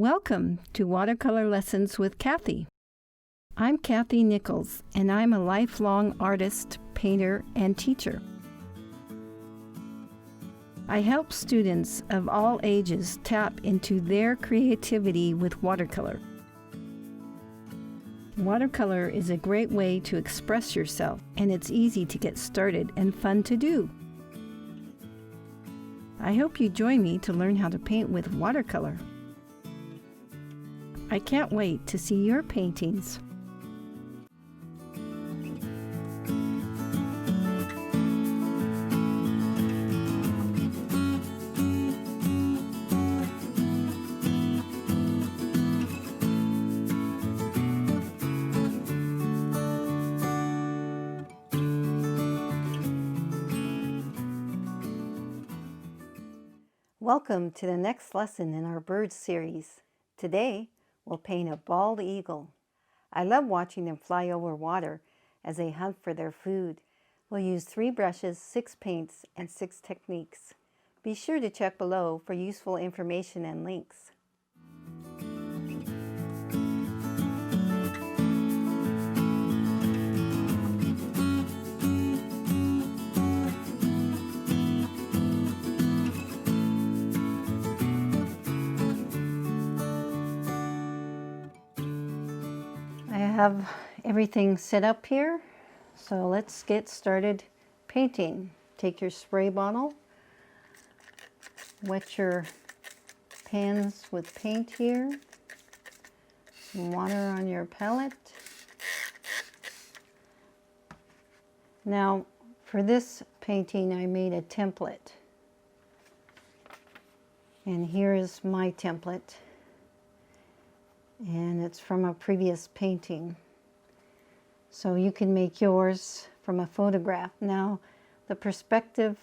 Welcome to Watercolor Lessons with Kathy. I'm Kathy Nichols, and I'm a lifelong artist, painter, and teacher. I help students of all ages tap into their creativity with watercolor. Watercolor is a great way to express yourself, and it's easy to get started and fun to do. I hope you join me to learn how to paint with watercolor. I can't wait to see your paintings. Welcome to the next lesson in our birds series. Today, we'll paint a bald eagle. I love watching them fly over water as they hunt for their food. We'll use 3 brushes, 6 paints, and 6 techniques. Be sure to check below for useful information and links. I have everything set up here, so let's get started painting. Take your spray bottle, wet your pans with paint here, some water on your palette. Now, for this painting, I made a template, and here is my template. And it's from a previous painting. So you can make yours from a photograph. Now, the perspective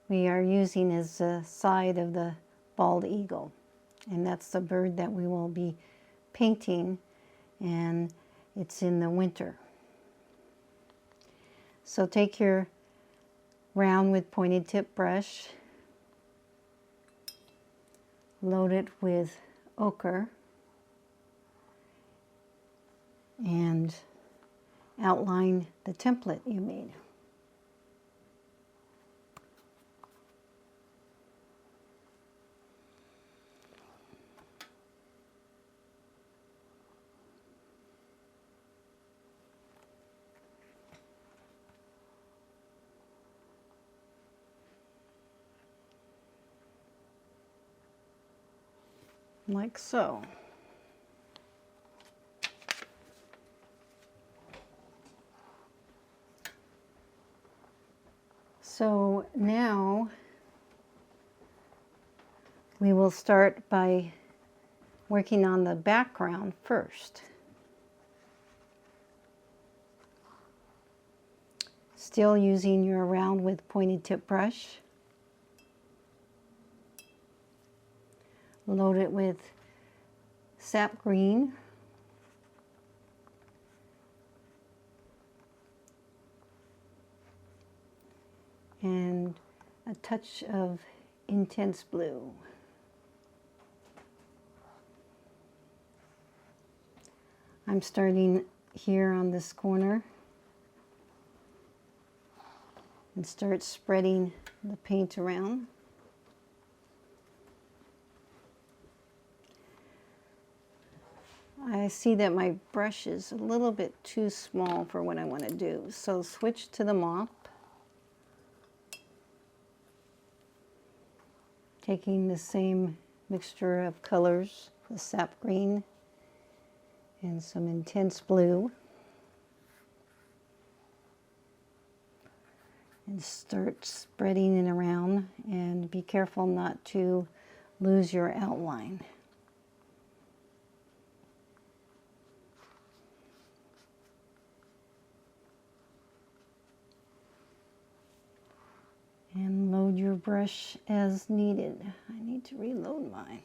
we are using is the side of the bald eagle. And that's the bird that we will be painting, and it's in the winter. So take your round with pointed tip brush, load it with ochre, and outline the template you made. Like so. So now we will start by working on the background first. Still using your round with pointed tip brush. Load it with sap green. And a touch of intense blue. I'm starting here on this corner and start spreading the paint around. I see that my brush is a little bit too small for what I want to do, so switch to the mop. Taking the same mixture of colors, the sap green and some intense blue, and start spreading it around, and be careful not to lose your outline. And load your brush as needed. I need to reload mine.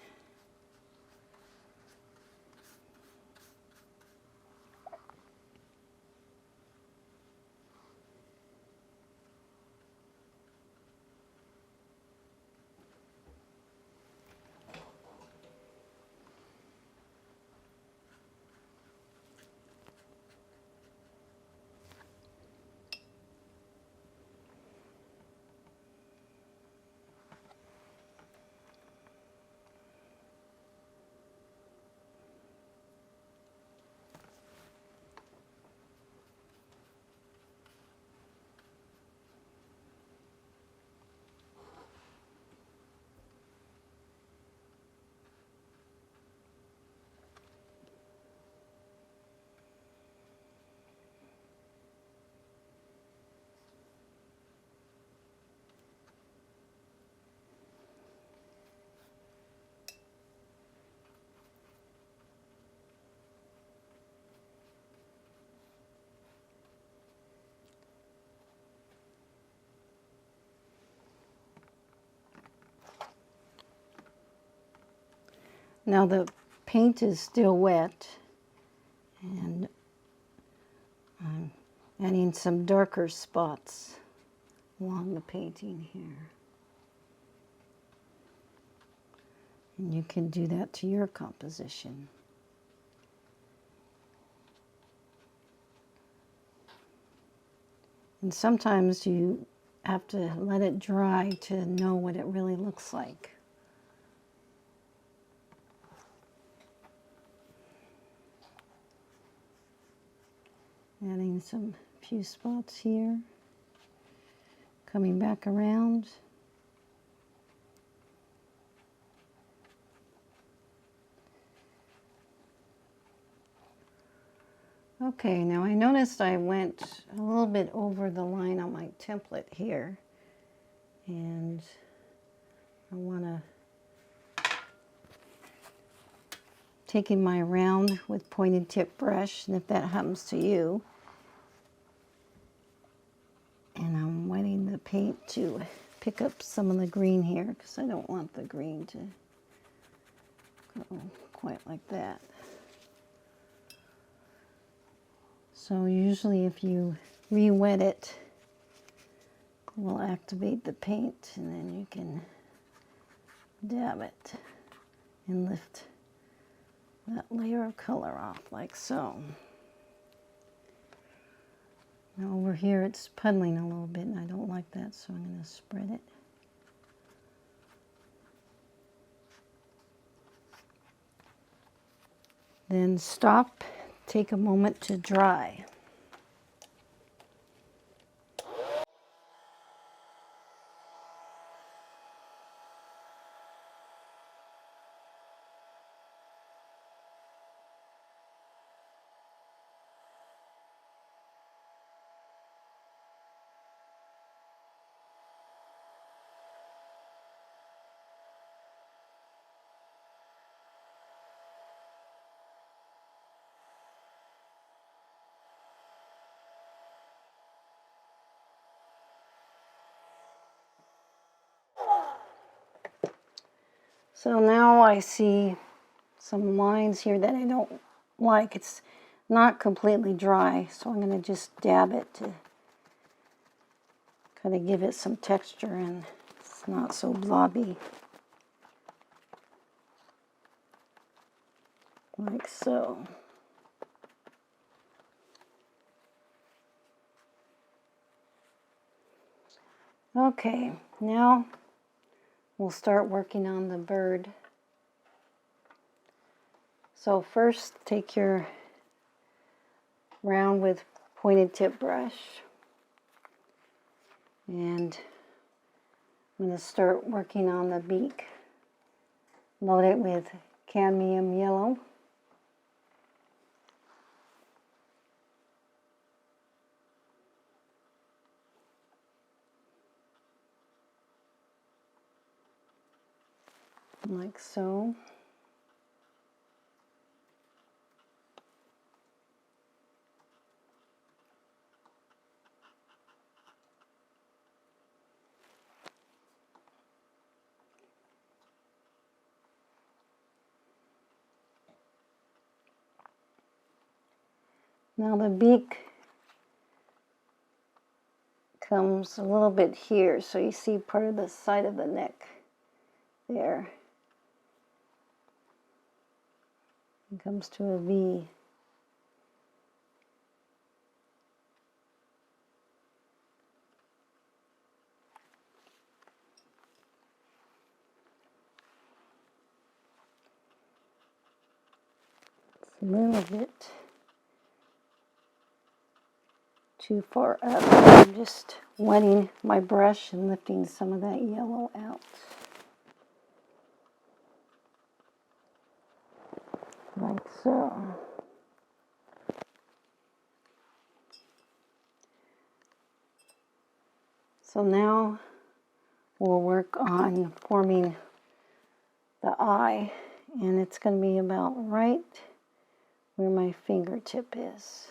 Now the paint is still wet, and I'm adding some darker spots along the painting here. And you can do that to your composition. And sometimes you have to let it dry to know what it really looks like. Adding some few spots here. Coming back around. Okay, now I noticed I went a little bit over the line on my template here, and I want to taking my round with pointed tip brush, and if that happens to you, and I'm wetting the paint to pick up some of the green here because I don't want the green to go quite like that. So usually if you re-wet it, it will activate the paint, and then you can dab it and lift that layer of color off like so. Now over here it's puddling a little bit and I don't like that, so I'm going to spread it. Then stop, take a moment to dry. So now I see some lines here that I don't like. It's not completely dry, so I'm going to just dab it to kind of give it some texture and it's not so blobby. Like so. Okay, now we'll start working on the bird. So first, take your round with pointed tip brush, and I'm going to start working on the beak. Load it with cadmium yellow. Like so. Now the beak comes a little bit here, so you see part of the side of the neck there. It comes to a V. It's a little bit too far up. I'm just wetting my brush and lifting some of that yellow out. Like so. So now we'll work on forming the eye, and it's going to be about right where my fingertip is.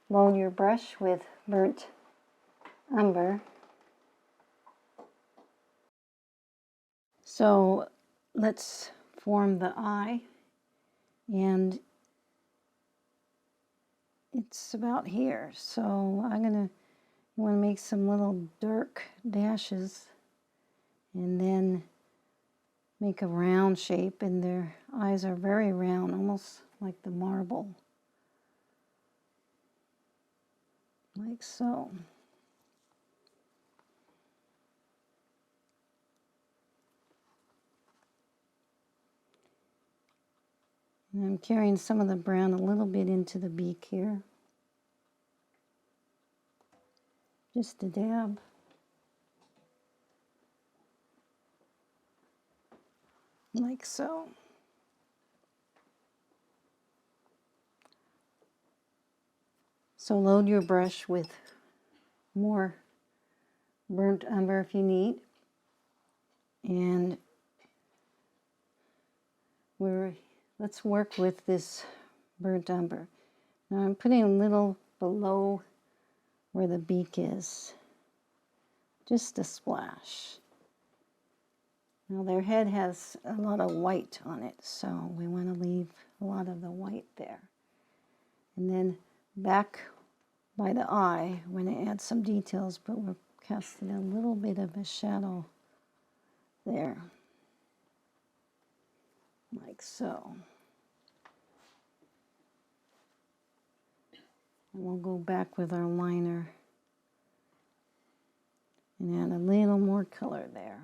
Load your brush with burnt umber. So let's form the eye, and it's about here. So you want to make some little dark dashes and then make a round shape, and their eyes are very round, almost like the marble, like so. And I'm carrying some of the brown a little bit into the beak here. Just a dab. Like so. So load your brush with more burnt umber if you need. And let's work with this burnt umber. Now I'm putting a little below where the beak is. Just a splash. Now their head has a lot of white on it, so we want to leave a lot of the white there. And then back by the eye, we're going to add some details, but we're casting a little bit of a shadow there, like so. And we'll go back with our liner and add a little more color there.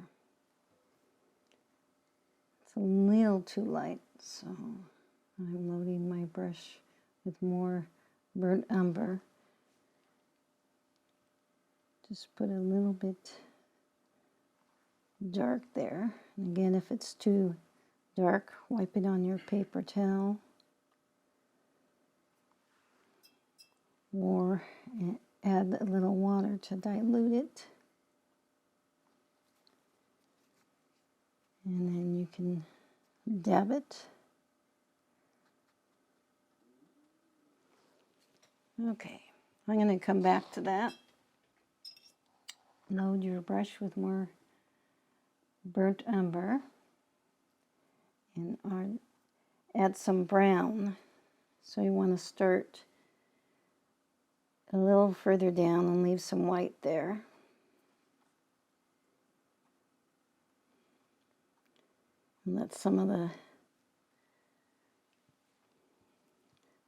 It's a little too light, so I'm loading my brush with more burnt umber. Just put a little bit dark there. And again, if it's too dark, wipe it on your paper towel. Or add a little water to dilute it. And then you can dab it. Okay, I'm going to come back to that. Load your brush with more burnt umber and add some brown. So you want to start a little further down and leave some white there. And let some of the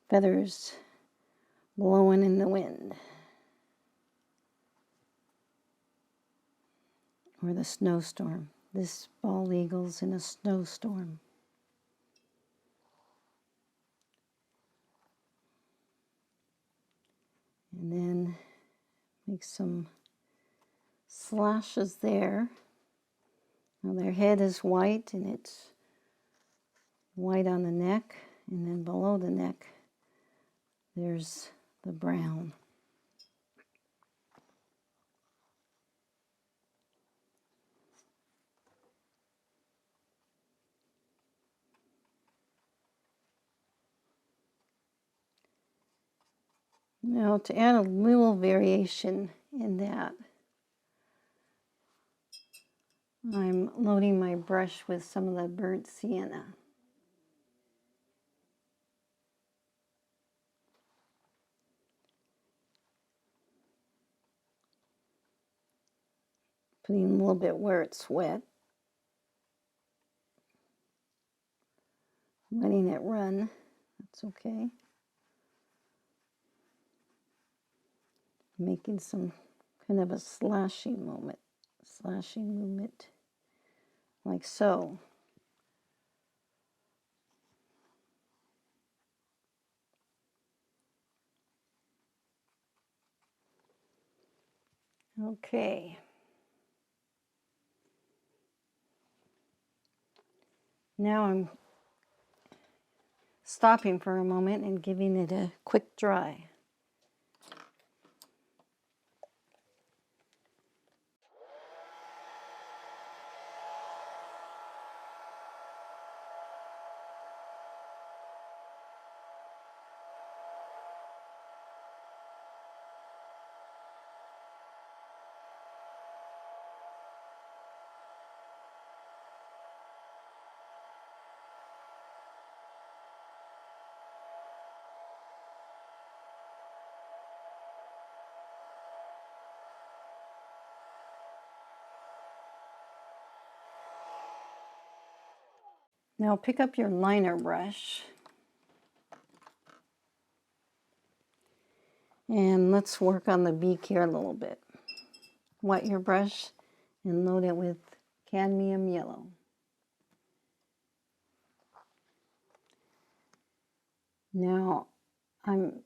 feathers blowing in the wind. Or the snowstorm. This bald eagle's in a snowstorm. And then make some slashes there. Now their head is white and it's white on the neck, and then below the neck there's the brown. Now to add a little variation in that, I'm loading my brush with some of the burnt sienna. Putting a little bit where it's wet. Letting it run, that's okay. Making some kind of a slashing movement, like so. Okay. Now I'm stopping for a moment and giving it a quick dry. Now pick up your liner brush and let's work on the beak here a little bit. Wet your brush and load it with cadmium yellow. Now I'm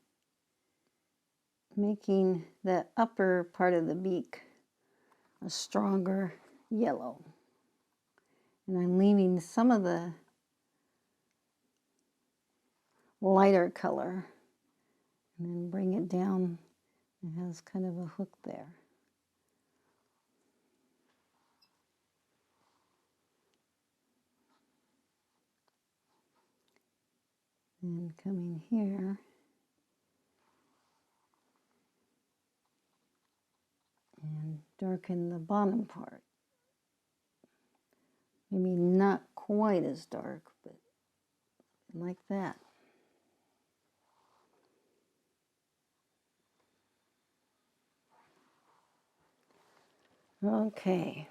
making the upper part of the beak a stronger yellow. And I'm leaving some of the lighter color and then bring it down. It has kind of a hook there. And coming here and darken the bottom part. Maybe not quite as dark, but like that. Okay.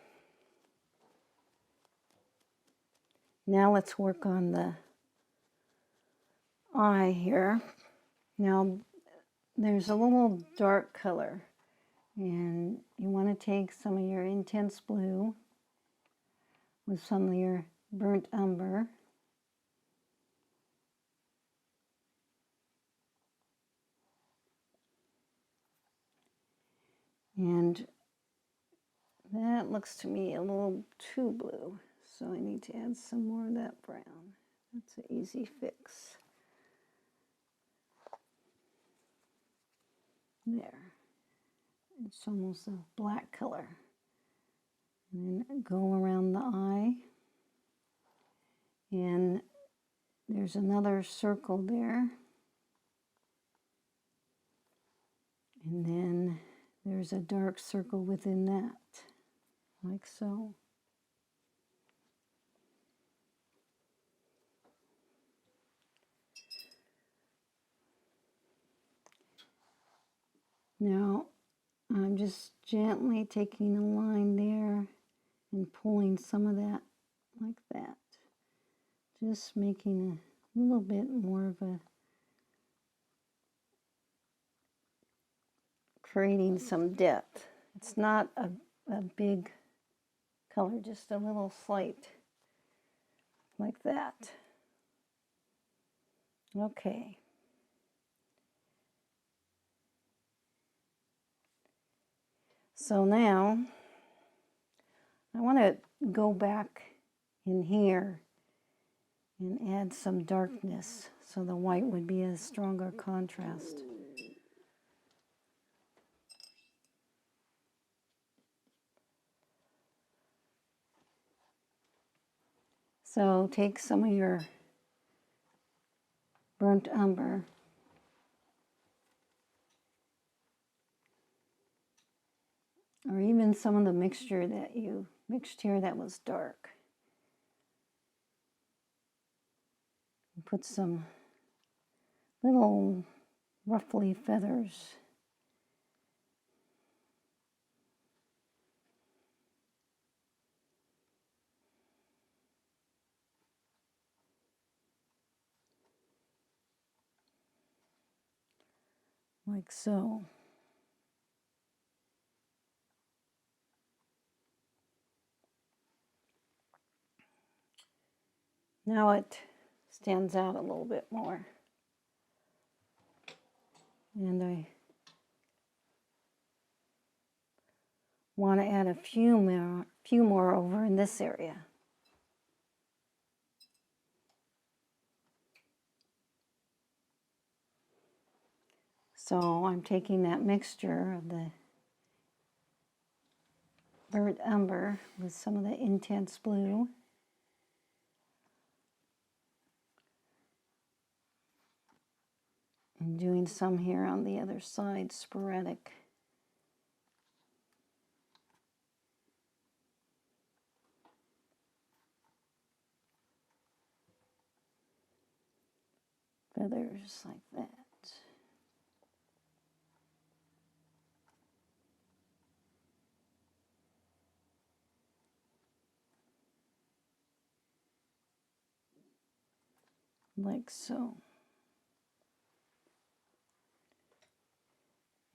Now let's work on the eye here. Now there's a little dark color, and you want to take some of your intense blue with some of your burnt umber. And that looks to me a little too blue, so I need to add some more of that brown. That's an easy fix. There. It's almost a black color. And then go around the eye. And there's another circle there. And then there's a dark circle within that, like so. Now, I'm just gently taking a line there and pulling some of that like that. Just making a little bit more of a, creating some depth. It's not a big color, just a little slight, like that. Okay. So now, I want to go back in here and add some darkness so the white would be a stronger contrast. So take some of your burnt umber or even some of the mixture that you mixed here that was dark. Put some little ruffly feathers. Like so. Now it stands out a little bit more. And I want to add a few more over in this area. So I'm taking that mixture of the burnt umber with some of the intense blue. And doing some here on the other side, sporadic. Feathers like that. like so.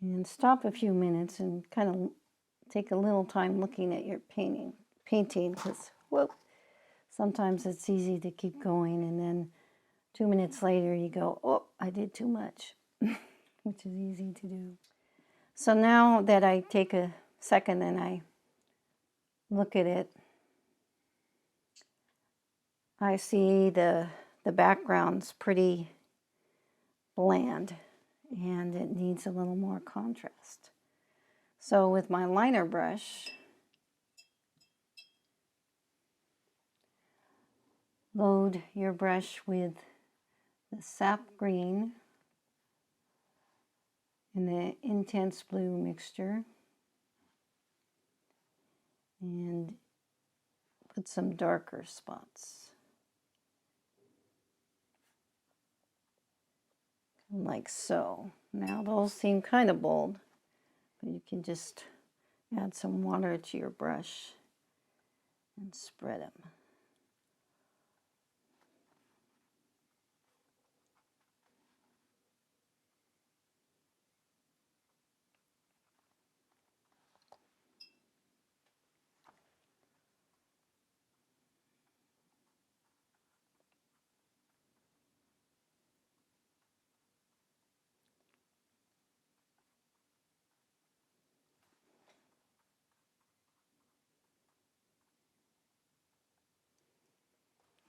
And stop a few minutes and kind of take a little time looking at your painting, because sometimes it's easy to keep going, and then 2 minutes later you go, oh, I did too much, which is easy to do. So now that I take a second and I look at it, I see the background's pretty bland and it needs a little more contrast. So with my liner brush, load your brush with the sap green and the intense blue mixture, and put some darker spots, like so. Now those seem kind of bold, but you can just add some water to your brush and spread them.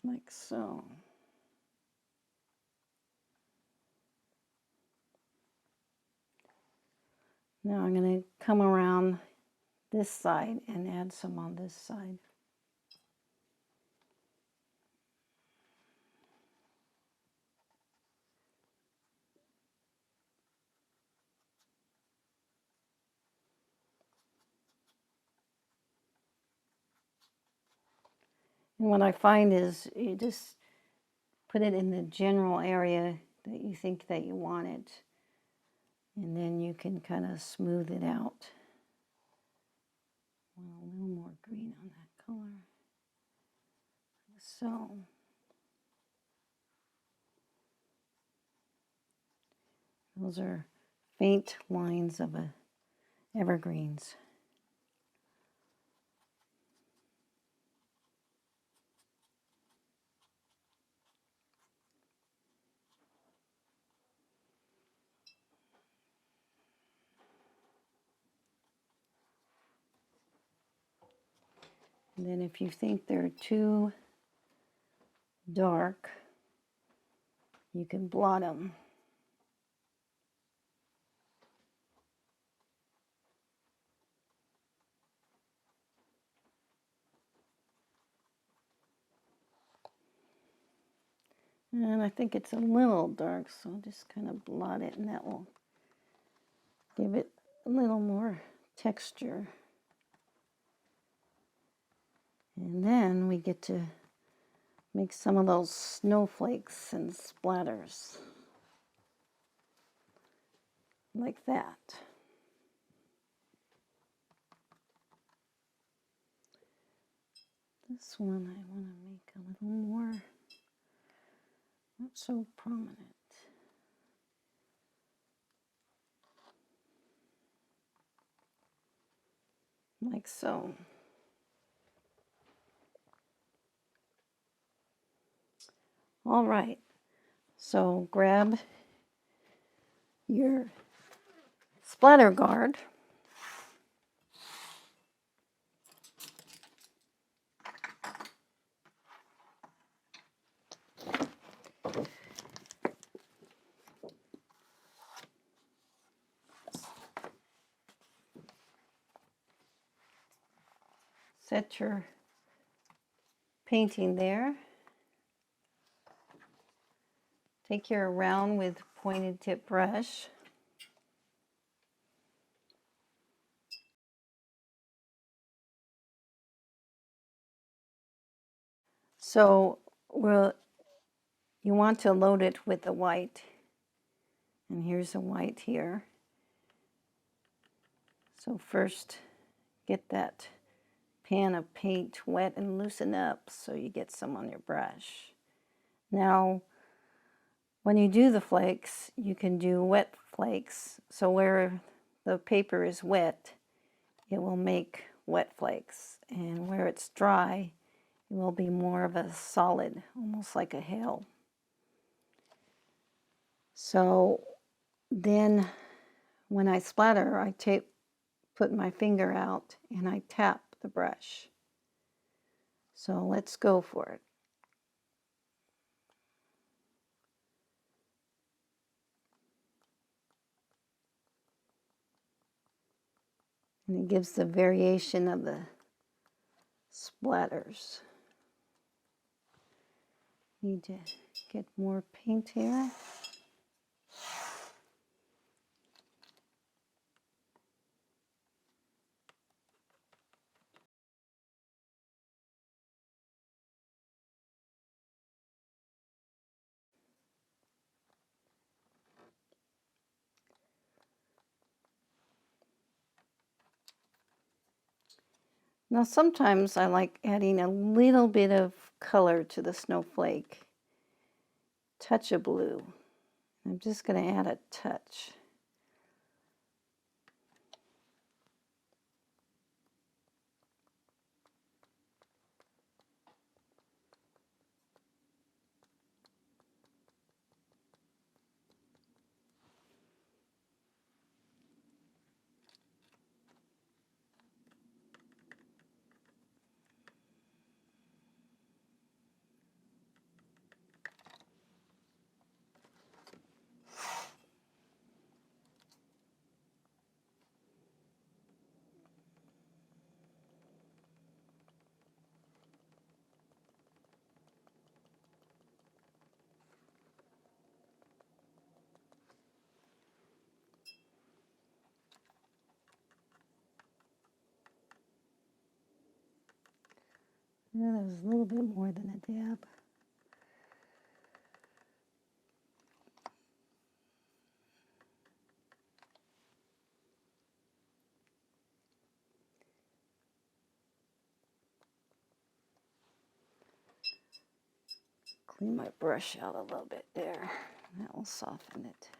Like so. Now I'm going to come around this side and add some on this side. And what I find is you just put it in the general area that you think that you want it, and then you can kind of smooth it out. Want a little more green on that color. So. Those are faint lines of evergreens. And then if you think they're too dark, you can blot them. And I think it's a little dark, so I'll just kind of blot it, and that will give it a little more texture. And then we get to make some of those snowflakes and splatters. Like that. This one I want to make a little more, not so prominent. Like so. All right, so grab your splatter guard. Set your painting there. Take your round with pointed tip brush. So you want to load it with the white. And here's a white here. So first get that pan of paint wet and loosen up so you get some on your brush. Now When you do the flakes, you can do wet flakes. So where the paper is wet, it will make wet flakes. And where it's dry, it will be more of a solid, almost like a hail. So then when I splatter, I put my finger out and I tap the brush. So let's go for it. And it gives the variation of the splatters. Need to get more paint here. Now sometimes I like adding a little bit of color to the snowflake. Touch of blue. I'm just going to add a touch. Yeah, there's a little bit more than a dab. Clean my brush out a little bit there. That will soften it.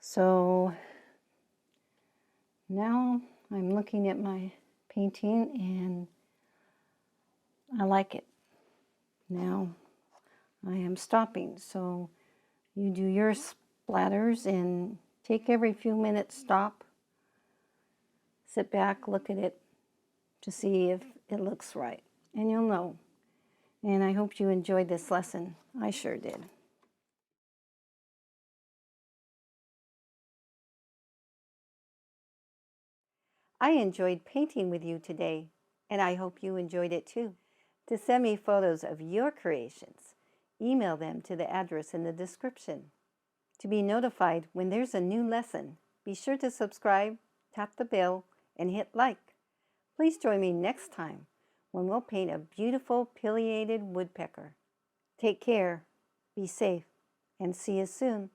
So now I'm looking at my painting and I like it. Now I am stopping. So you do your splatters and take every few minutes, stop, sit back, look at it to see if it looks right. And you'll know. And I hope you enjoyed this lesson. I sure did. I enjoyed painting with you today, and I hope you enjoyed it too. To send me photos of your creations, email them to the address in the description. To be notified when there's a new lesson, be sure to subscribe, tap the bell, and hit like. Please join me next time when we'll paint a beautiful pileated woodpecker. Take care, be safe, and see you soon.